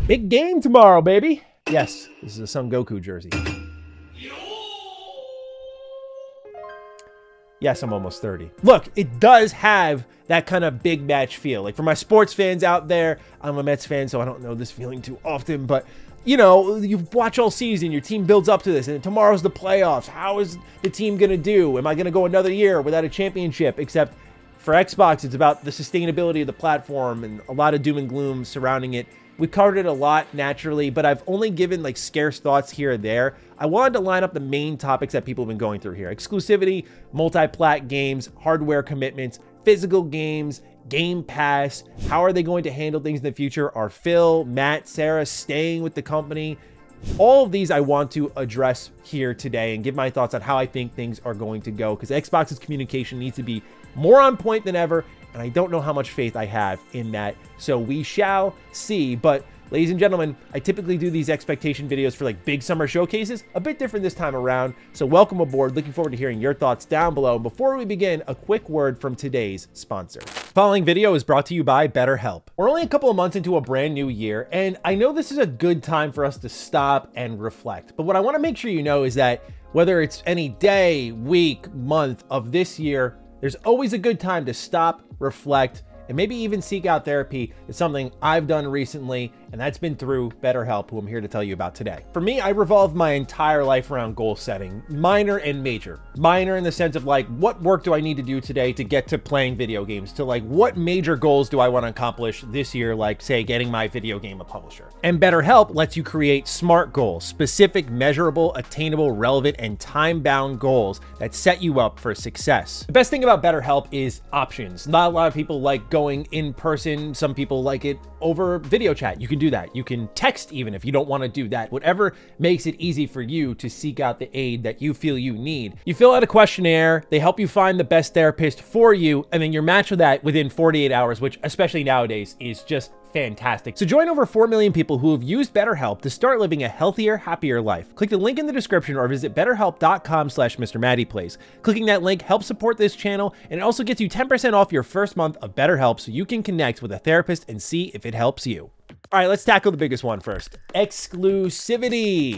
Big game tomorrow, baby. Yes, this is a Son Goku jersey. Yes, I'm almost 30. Look, it does have that kind of big match feel. Like for my sports fans out there, I'm a Mets fan, so I don't know this feeling too often, but you know, you watch all season, your team builds up to this, and tomorrow's the playoffs. How is the team gonna do? Am I gonna go another year without a championship? Except for Xbox, it's about the sustainability of the platform and a lot of doom and gloom surrounding it. We covered it a lot naturally, but I've only given like scarce thoughts here and there. I wanted to line up the main topics that people have been going through here. Exclusivity, multi-plat games, hardware commitments, physical games, Game Pass. How are they going to handle things in the future? Are Phil, Matt, Sarah staying with the company? All of these I want to address here today and give my thoughts on how I think things are going to go, because Xbox's communication needs to be more on point than ever, and I don't know how much faith I have in that. So we shall see. But ladies and gentlemen, I typically do these expectation videos for like big summer showcases, a bit different this time around. So welcome aboard. Looking forward to hearing your thoughts down below. Before we begin, a quick word from today's sponsor. The following video is brought to you by BetterHelp. We're only a couple of months into a brand new year, and I know this is a good time for us to stop and reflect. But what I want to make sure you know is that whether it's any day, week, month of this year, there's always a good time to stop, reflect, and maybe even seek out therapy. It's something I've done recently, and that's been through BetterHelp, who I'm here to tell you about today. For me, I revolved my entire life around goal setting, minor and major. Minor in the sense of like, what work do I need to do today to get to playing video games, to like, what major goals do I want to accomplish this year, like say getting my video game a publisher. And BetterHelp lets you create smart goals, specific, measurable, attainable, relevant, and time-bound goals that set you up for success. The best thing about BetterHelp is options. Not a lot of people like going in person. Some people like it over video chat. You can do that. You can text even if you don't want to do that. Whatever makes it easy for you to seek out the aid that you feel you need. You fill out a questionnaire, they help you find the best therapist for you, and then you're matched with that within 48 hours, which especially nowadays is just fantastic. So join over 4 million people who have used BetterHelp to start living a healthier, happier life. Click the link in the description or visit betterhelp.com/MrMattyPlays. Clicking that link helps support this channel, and it also gets you 10% off your first month of BetterHelp so you can connect with a therapist and see if it helps you. All right, let's tackle the biggest one first. Exclusivity.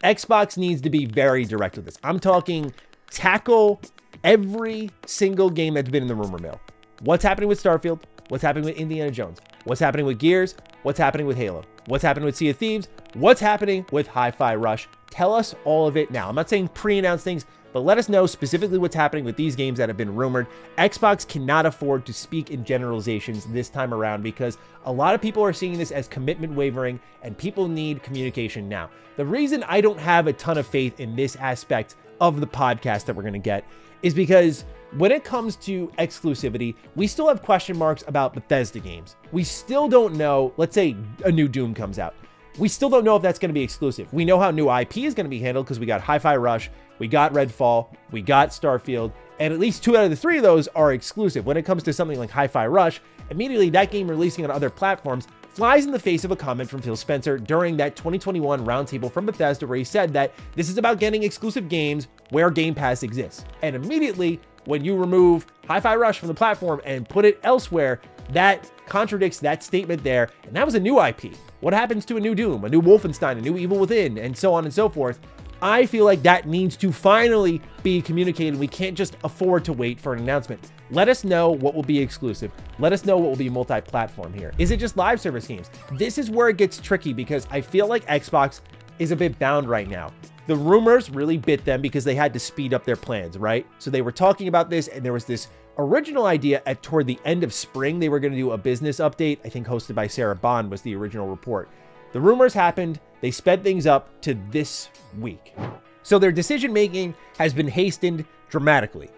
Xbox needs to be very direct with this. I'm talking tackle every single game that's been in the rumor mill. What's happening with Starfield? What's happening with Indiana Jones? What's happening with Gears? What's happening with Halo? What's happening with Sea of Thieves? What's happening with Hi-Fi Rush? Tell us all of it now. I'm not saying pre-announce things, but let us know specifically what's happening with these games that have been rumored. Xbox cannot afford to speak in generalizations this time around because a lot of people are seeing this as commitment wavering and people need communication now. The reason I don't have a ton of faith in this aspect of the podcast that we're going to get is because when it comes to exclusivity, we still have question marks about Bethesda games. We still don't know, let's say a new Doom comes out. We still don't know if that's going to be exclusive. We know how new IP is going to be handled because we got Hi-Fi Rush, we got Redfall, we got Starfield, and at least 2 out of the 3 of those are exclusive. When it comes to something like Hi-Fi Rush, immediately that game releasing on other platforms flies in the face of a comment from Phil Spencer during that 2021 roundtable from Bethesda where he said that this is about getting exclusive games where Game Pass exists. And immediately, when you remove Hi-Fi Rush from the platform and put it elsewhere, that contradicts that statement there. And that was a new IP. What happens to a new Doom, a new Wolfenstein, a new Evil Within, and so on and so forth? I feel like that needs to finally be communicated. We can't just afford to wait for an announcement. Let us know what will be exclusive. Let us know what will be multi-platform here. Is it just live service games? This is where it gets tricky because I feel like Xbox is a bit bound right now. The rumors really bit them because they had to speed up their plans, right? So they were talking about this and there was this original idea at toward the end of spring. They were going to do a business update, I think hosted by Sarah Bond was the original report. The rumors happened. They sped things up to this week. So their decision making has been hastened dramatically.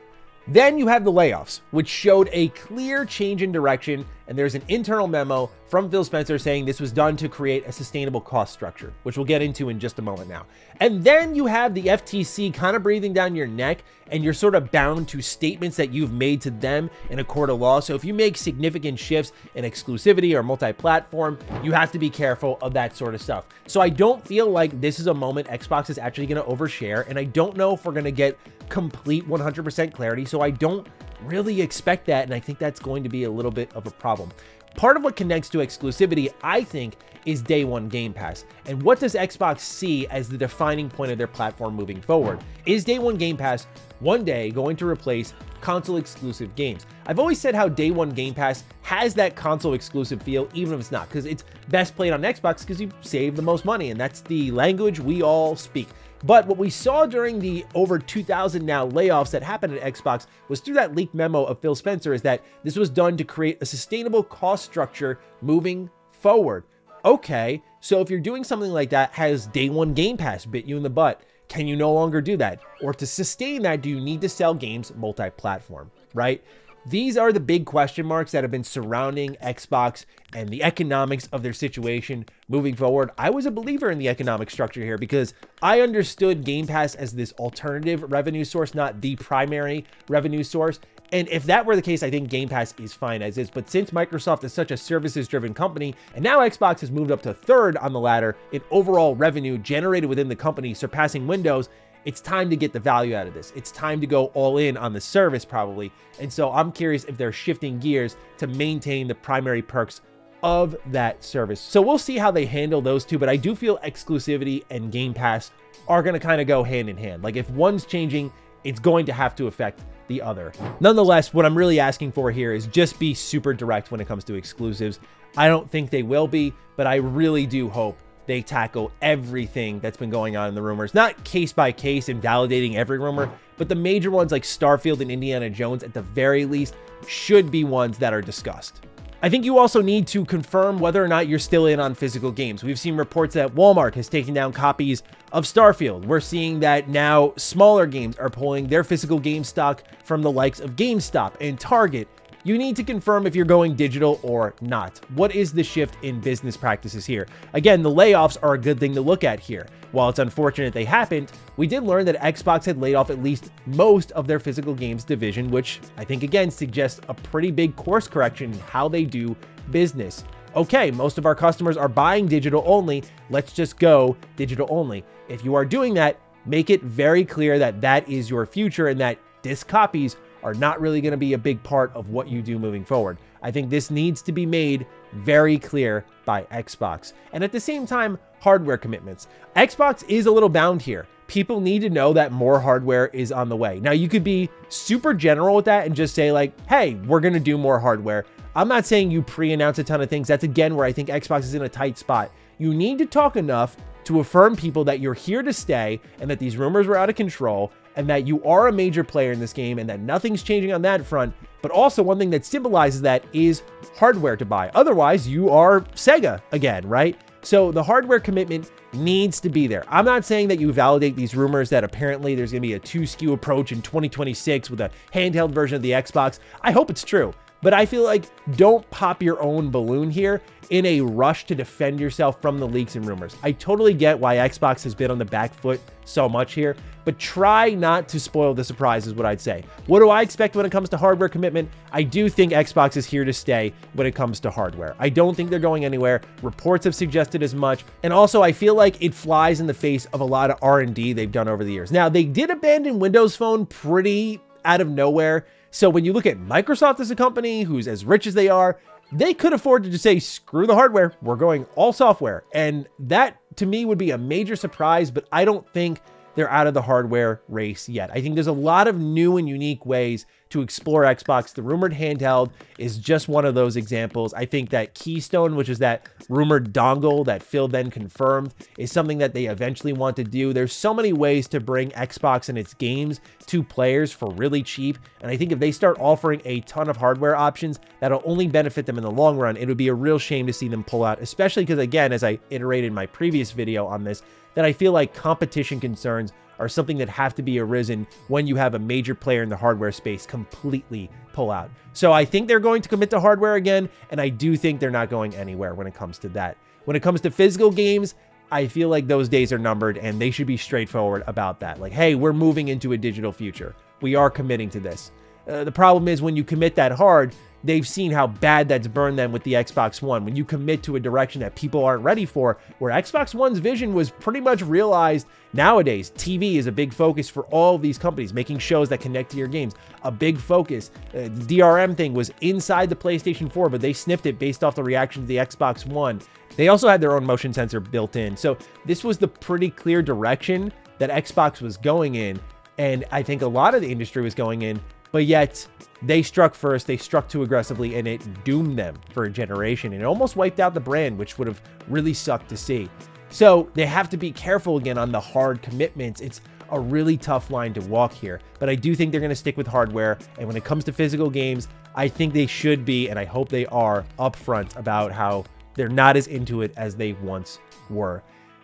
Then you have the layoffs, which showed a clear change in direction, and there's an internal memo from Phil Spencer saying this was done to create a sustainable cost structure, which we'll get into in just a moment now. And then you have the FTC kind of breathing down your neck, and you're sort of bound to statements that you've made to them in a court of law. So if you make significant shifts in exclusivity or multi-platform, you have to be careful of that sort of stuff. So I don't feel like this is a moment Xbox is actually going to overshare, and I don't know if we're going to get complete 100% clarity. So I don't really expect that, and I think that's going to be a little bit of a problem. Part of what connects to exclusivity, I think, is day one Game Pass. And what does Xbox see as the defining point of their platform moving forward? Is day one Game Pass one day going to replace console exclusive games? I've always said how day one Game Pass has that console exclusive feel, even if it's not, because it's best played on Xbox because you save the most money, and that's the language we all speak. But what we saw during the over 2,000 now layoffs that happened at Xbox was through that leaked memo of Phil Spencer is that this was done to create a sustainable cost structure moving forward. Okay, so if you're doing something like that, has day one Game Pass bit you in the butt? Can you no longer do that? Or to sustain that, do you need to sell games multi-platform, right? These are the big question marks that have been surrounding Xbox and the economics of their situation moving forward. I was a believer in the economic structure here because I understood Game Pass as this alternative revenue source, not the primary revenue source. And if that were the case, I think Game Pass is fine as is. But since Microsoft is such a services-driven company, and now Xbox has moved up to third on the ladder in overall revenue generated within the company, surpassing Windows, it's time to get the value out of this. It's time to go all in on the service probably. And so I'm curious if they're shifting gears to maintain the primary perks of that service. So we'll see how they handle those two, but I do feel exclusivity and Game Pass are going to kind of go hand in hand. Like if one's changing, it's going to have to affect the other. Nonetheless, what I'm really asking for here is just be super direct when it comes to exclusives. I don't think they will be, but I really do hope they tackle everything that's been going on in the rumors, not case by case and validating every rumor, but the major ones like Starfield and Indiana Jones at the very least should be ones that are discussed. I think you also need to confirm whether or not you're still in on physical games. We've seen reports that Walmart has taken down copies of Starfield. We're seeing that now smaller games are pulling their physical game stock from the likes of GameStop and Target. You need to confirm if you're going digital or not. What is the shift in business practices here? Again, the layoffs are a good thing to look at here. While it's unfortunate they happened, we did learn that Xbox had laid off at least most of their physical games division, which I think again suggests a pretty big course correction in how they do business. Okay, most of our customers are buying digital only. Let's just go digital only. If you are doing that, make it very clear that that is your future and that disc copies are not really going to be a big part of what you do moving forward. I think this needs to be made very clear by Xbox. And at the same time, hardware commitments. Xbox is a little bound here. People need to know that more hardware is on the way. Now, you could be super general with that and just say like, hey, we're going to do more hardware. I'm not saying you pre-announce a ton of things. That's again where I think Xbox is in a tight spot. You need to talk enough to affirm people that you're here to stay and that these rumors were out of control and that you are a major player in this game and that nothing's changing on that front. But also one thing that symbolizes that is hardware to buy. Otherwise, you are Sega again, right? So the hardware commitment needs to be there. I'm not saying that you validate these rumors that apparently there's going to be a 2 SKU approach in 2026 with a handheld version of the Xbox. I hope it's true. But I feel like don't pop your own balloon here in a rush to defend yourself from the leaks and rumors. I totally get why Xbox has been on the back foot so much here, but try not to spoil the surprise is what I'd say. What do I expect when it comes to hardware commitment? I do think Xbox is here to stay when it comes to hardware. I don't think they're going anywhere. Reports have suggested as much. And also, I feel like it flies in the face of a lot of R&D they've done over the years. Now, they did abandon Windows Phone pretty out of nowhere. So when you look at Microsoft as a company who's as rich as they are, they could afford to just say, screw the hardware, we're going all software. And that to me would be a major surprise, but I don't think they're out of the hardware race yet. I think there's a lot of new and unique ways to explore Xbox. The rumored handheld is just one of those examples. I think that Keystone, which is that rumored dongle that Phil then confirmed, is something that they eventually want to do. There's so many ways to bring Xbox and its games to players for really cheap. And I think if they start offering a ton of hardware options, that'll only benefit them in the long run. It would be a real shame to see them pull out, especially because, again, as I iterated in my previous video on this, that I feel like competition concerns are something that have to be arisen when you have a major player in the hardware space completely pull out. So I think they're going to commit to hardware again, and I do think they're not going anywhere when it comes to that. When it comes to physical games, I feel like those days are numbered, and they should be straightforward about that. Like, hey, we're moving into a digital future. We are committing to this. The problem is when you commit that hard, they've seen how bad that's burned them with the Xbox One. When you commit to a direction that people aren't ready for, where Xbox One's vision was pretty much realized nowadays. TV is a big focus for all of these companies, making shows that connect to your games. A big focus. The DRM thing was inside the PlayStation 4, but they snipped it based off the reaction to the Xbox One. They also had their own motion sensor built in. So this was the pretty clear direction that Xbox was going in. And I think a lot of the industry was going in, but yet they struck first, they struck too aggressively, and it doomed them for a generation. And it almost wiped out the brand, which would have really sucked to see. So they have to be careful again on the hard commitments. It's a really tough line to walk here, but I do think they're going to stick with hardware. And when it comes to physical games, I think they should be, and I hope they are, upfront about how they're not as into it as they once were.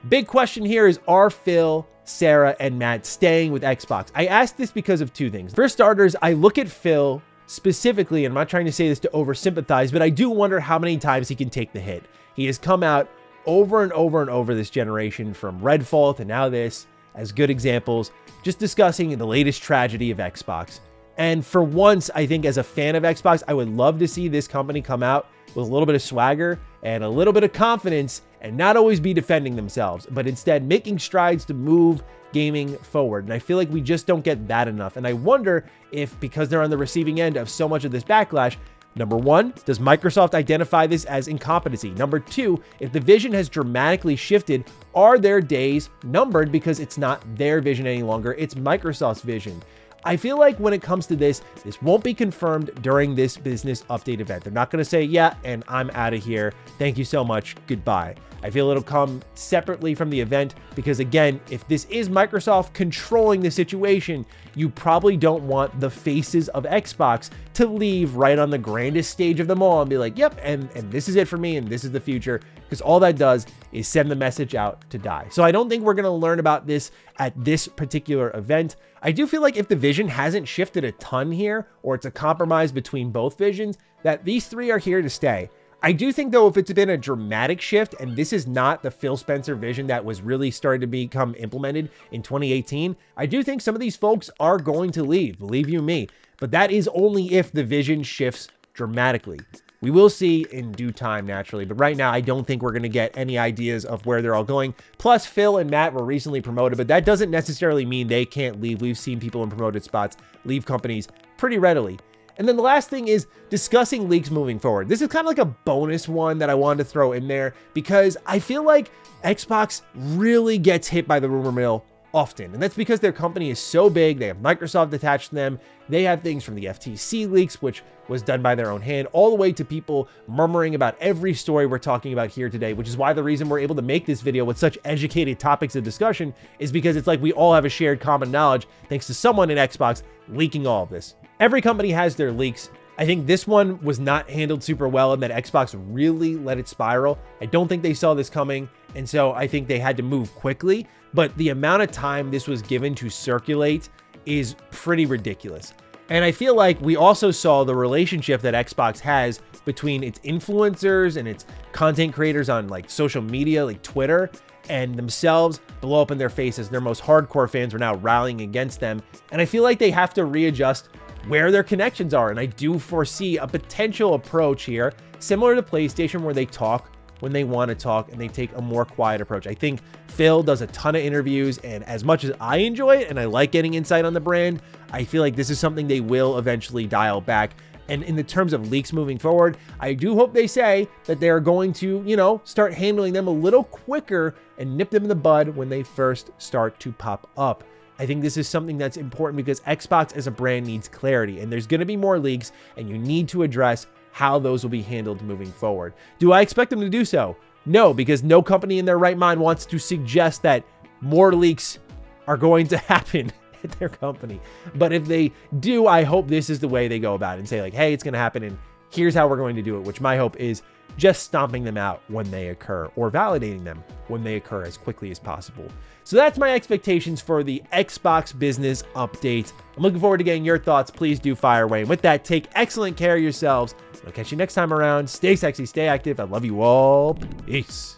Big question here is, are Phil, Sarah, and Matt staying with Xbox? I asked this because of two things. For starters, I look at Phil specifically, and I'm not trying to say this to oversympathize, but I do wonder how many times he can take the hit. He has come out over and over and over this generation, from Redfall to now this, as good examples, just discussing the latest tragedy of Xbox. And for once, I think as a fan of Xbox, I would love to see this company come out with a little bit of swagger and a little bit of confidence and not always be defending themselves, but instead making strides to move gaming forward. And I feel like we just don't get that enough. And I wonder if, because they're on the receiving end of so much of this backlash, number one, does Microsoft identify this as incompetency? Number two, if the vision has dramatically shifted, are their days numbered because it's not their vision any longer, it's Microsoft's vision? I feel like when it comes to this, this won't be confirmed during this business update event. They're not going to say, yeah, and I'm out of here. Thank you so much. Goodbye. I feel it'll come separately from the event because, again, if this is Microsoft controlling the situation, you probably don't want the faces of Xbox to leave right on the grandest stage of them all and be like, yep, and this is it for me, and this is the future, because all that does is send the message out to die. So I don't think we're going to learn about this at this particular event. I do feel like if the vision hasn't shifted a ton here, or it's a compromise between both visions, that these three are here to stay. I do think, though, if it's been a dramatic shift, and this is not the Phil Spencer vision that was really starting to become implemented in 2018, I do think some of these folks are going to leave, believe you me. But that is only if the vision shifts dramatically. We will see in due time, naturally, but right now I don't think we're going to get any ideas of where they're all going. Plus, Phil and Matt were recently promoted, but that doesn't necessarily mean they can't leave. We've seen people in promoted spots leave companies pretty readily. And then the last thing is discussing leaks moving forward. This is kind of like a bonus one that I wanted to throw in there because I feel like Xbox really gets hit by the rumor mill often. And that's because their company is so big. They have Microsoft attached to them. They have things from the FTC leaks, which was done by their own hand, all the way to people murmuring about every story we're talking about here today, which is why the reason we're able to make this video with such educated topics of discussion is because it's like we all have a shared common knowledge thanks to someone in Xbox leaking all of this. Every company has their leaks. I think this one was not handled super well and that Xbox really let it spiral. I don't think they saw this coming, and so I think they had to move quickly, but the amount of time this was given to circulate is pretty ridiculous. And I feel like we also saw the relationship that Xbox has between its influencers and its content creators on like social media, like Twitter, and themselves blow up in their faces. Their most hardcore fans are now rallying against them. And I feel like they have to readjust where their connections are. And I do foresee a potential approach here, similar to PlayStation, where they talk when they want to talk and they take a more quiet approach. I think Phil does a ton of interviews, and as much as I enjoy it and I like getting insight on the brand, I feel like this is something they will eventually dial back. And in the terms of leaks moving forward, I do hope they say that they're going to, you know, start handling them a little quicker and nip them in the bud when they first start to pop up. I think this is something that's important because Xbox as a brand needs clarity, and there's going to be more leaks, and you need to address how those will be handled moving forward. Do I expect them to do so? No, because no company in their right mind wants to suggest that more leaks are going to happen at their company. But if they do, I hope this is the way they go about it and say like, hey, it's going to happen and here's how we're going to do it, which my hope is just stomping them out when they occur or validating them when they occur as quickly as possible. So that's my expectations for the Xbox business update. I'm looking forward to getting your thoughts. Please do fire away. And with that, take excellent care of yourselves. I'll catch you next time around. Stay sexy, stay active. I love you all. Peace.